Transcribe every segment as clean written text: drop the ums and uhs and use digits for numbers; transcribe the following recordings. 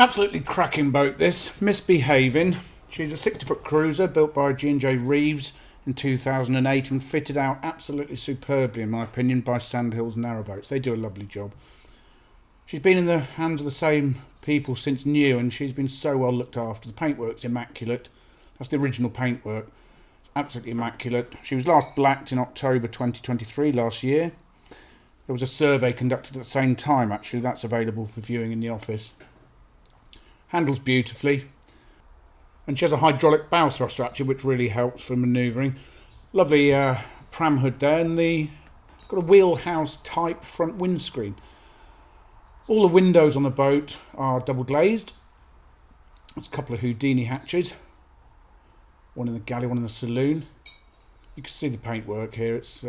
Absolutely cracking boat this. Miss Havin. She's a 60-foot cruiser built by G&J Reeves in 2008 and fitted out absolutely superbly, in my opinion, by Sandhills narrowboats. They do a lovely job. She's been in the hands of the same people since new, and she's been so well looked after. The paintwork's immaculate. That's the original paintwork. It's absolutely immaculate. She was last blacked in October 2023 last year. There was a survey conducted at the same time, actually. That's available for viewing in the office. Handles beautifully, and she has a hydraulic bow thruster actually, which really helps for manoeuvring. Lovely pram hood there, and it's got a wheelhouse type front windscreen. All the windows on the boat are double glazed. There's a couple of Houdini hatches, one in the galley, one in the saloon. You can see the paintwork here. It's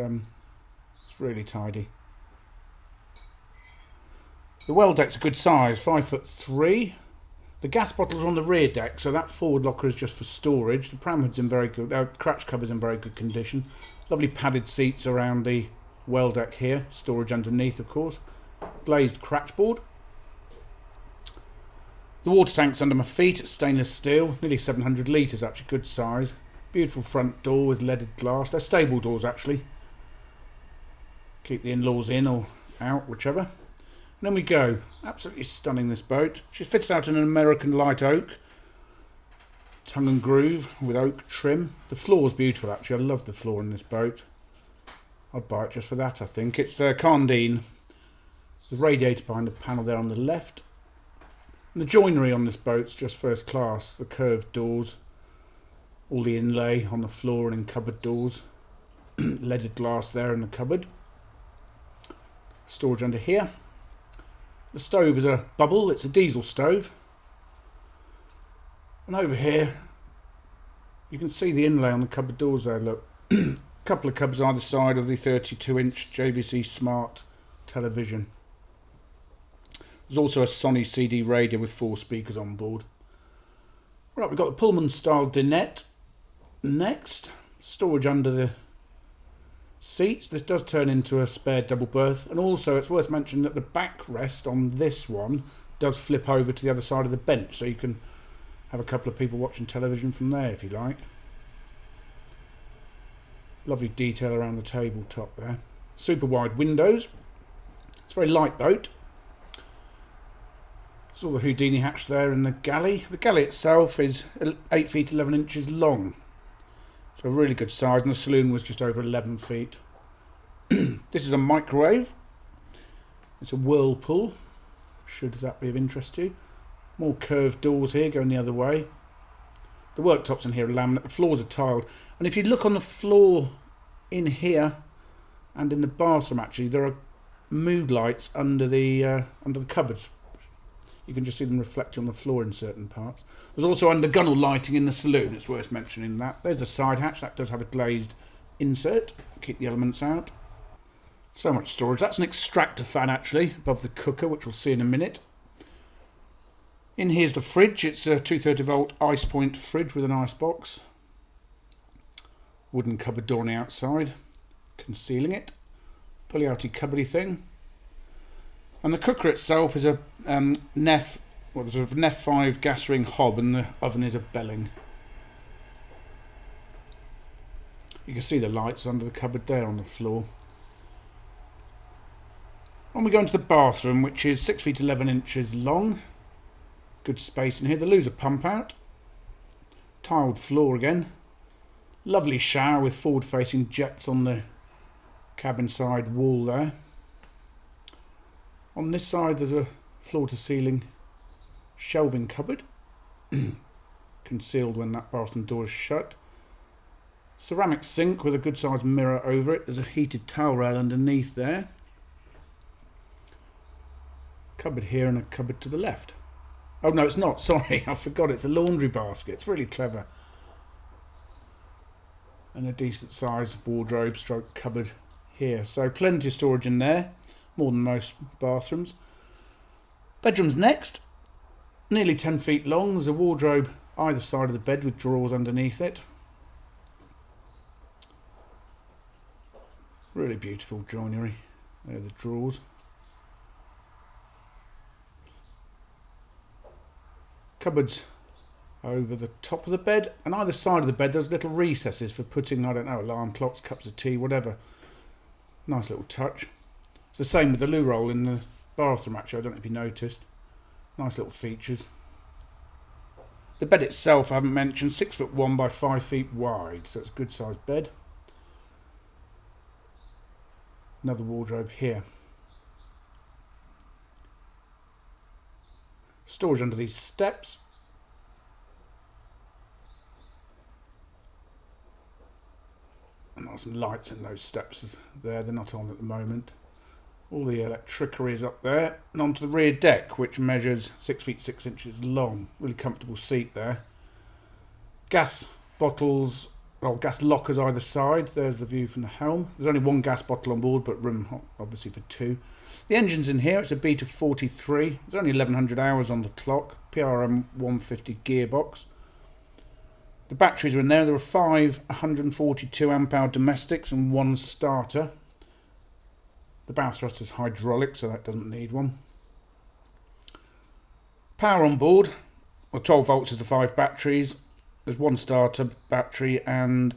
really tidy. The well deck's a good size, 5'3". The gas bottles are on the rear deck, so that forward locker is just for storage. The pram hood's in very good, crotch cover's in very good condition. Lovely padded seats around the well deck here. Storage underneath, of course. Glazed cratch board. The water tank's under my feet. It's stainless steel, nearly 700 litres, actually good size. Beautiful front door with leaded glass. They're stable doors actually. Keep the in-laws in or out, whichever. And then we go. Absolutely stunning, this boat. She's fitted out in an American light oak. Tongue and groove with oak trim. The floor's beautiful actually. I love the floor in this boat. I'd buy it just for that, I think. It's Cardine. The radiator behind the panel there on the left. And the joinery on this boat's just first class. The curved doors. All the inlay on the floor and in cupboard doors. Leaded glass there in the cupboard. Storage under here. The stove is a bubble, it's a diesel stove. And over here, you can see the inlay on the cupboard doors there, look. A couple of cupboards either side of the 32-inch JVC Smart television. There's also a Sony CD radio with 4 speakers on board. Right, we've got the Pullman style dinette. Next, storage under the seats. This does turn into a spare double berth, and also it's worth mentioning that the backrest on this one does flip over to the other side of the bench, so you can have a couple of people watching television from there if you like. Lovely detail around the tabletop there. Super wide windows. It's a very light boat. There's all the Houdini hatch there in the galley. The galley itself is 8 feet 11 inches long. So a really good size, and the saloon was just over 11 feet. This is a microwave. It's a Whirlpool, should that be of interest to you. More curved doors here going the other way. The worktops in here are laminate, the floors are tiled. And if you look on the floor in here and in the bathroom actually, there are mood lights under the cupboards. You can just see them reflecting on the floor in certain parts. There's also undergunnel lighting in the saloon, it's worth mentioning that. There's a side hatch, that does have a glazed insert, keep the elements out. So much storage. That's an extractor fan actually, above the cooker, which we'll see in a minute. In here's the fridge. It's a 230 volt ice point fridge with an ice box. Wooden cupboard door on the outside, concealing it. Pulley outy cupboardy thing. And the cooker itself is a Neff 5 gas ring hob, and the oven is a Belling. You can see the lights under the cupboard there on the floor. When we go into the bathroom, which is 6 feet 11 inches long, good space in here. The loser pump out, tiled floor again, lovely shower with forward facing jets on the cabin side wall there. On this side there's a floor to ceiling shelving cupboard, concealed when that bathroom door is shut. Ceramic sink with a good sized mirror over it. There's a heated towel rail underneath there. Cupboard here and a cupboard to the left. Oh no, it's not, sorry, I forgot, it's a laundry basket. It's really clever. And a decent sized wardrobe stroke cupboard here. So plenty of storage in there, more than most bathrooms. Bedroom's next. Nearly 10 feet long. There's a wardrobe either side of the bed with drawers underneath it. Really beautiful joinery. There are the drawers. Cupboards over the top of the bed, and either side of the bed there's little recesses for putting, I don't know, alarm clocks, cups of tea, whatever. Nice little touch. It's the same with the loo roll in the bathroom actually, I don't know if you noticed. Nice little features. The bed itself I haven't mentioned, 6'1" by 5 feet wide, so it's a good sized bed. Another wardrobe here. Storage under these steps. And there's some lights in those steps there, they're not on at the moment. All the electricery is up there, and onto the rear deck, which measures 6 feet 6 inches long. Really comfortable seat there. Gas bottles, well, gas lockers either side. There's the view from the helm. There's only one gas bottle on board, but room obviously for two. The engine's in here. It's a Beta 43. There's only 1100 hours on the clock. PRM 150 gearbox. The batteries are in there. There are 5 142 amp hour domestics and 1 starter. The bow thrust is hydraulic, so that doesn't need one. Power on board. Well, 12 volts is the 5 batteries. There's 1 starter battery, and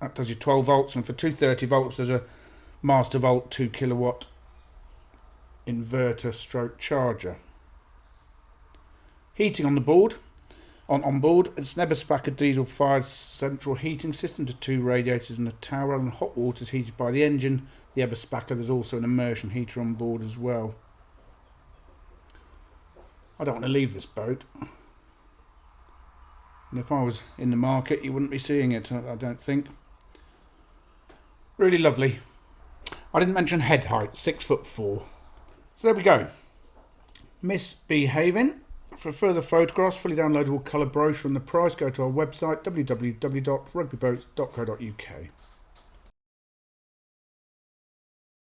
that does your 12 volts. And for 230 volts, there's a Master Volt 2 kilowatt inverter stroke charger. Heating on the board. On board, it's an Eberspacher diesel-fired central heating system to 2 radiators and a tower, and hot water is heated by the engine. The Eberspacher, there's also an immersion heater on board as well. I don't want to leave this boat. And if I was in the market, you wouldn't be seeing it, I don't think. Really lovely. I didn't mention head height, 6'4". So there we go. Misbehaving. For further photographs, fully downloadable colour brochure and the price, go to our website www.rugbyboats.co.uk.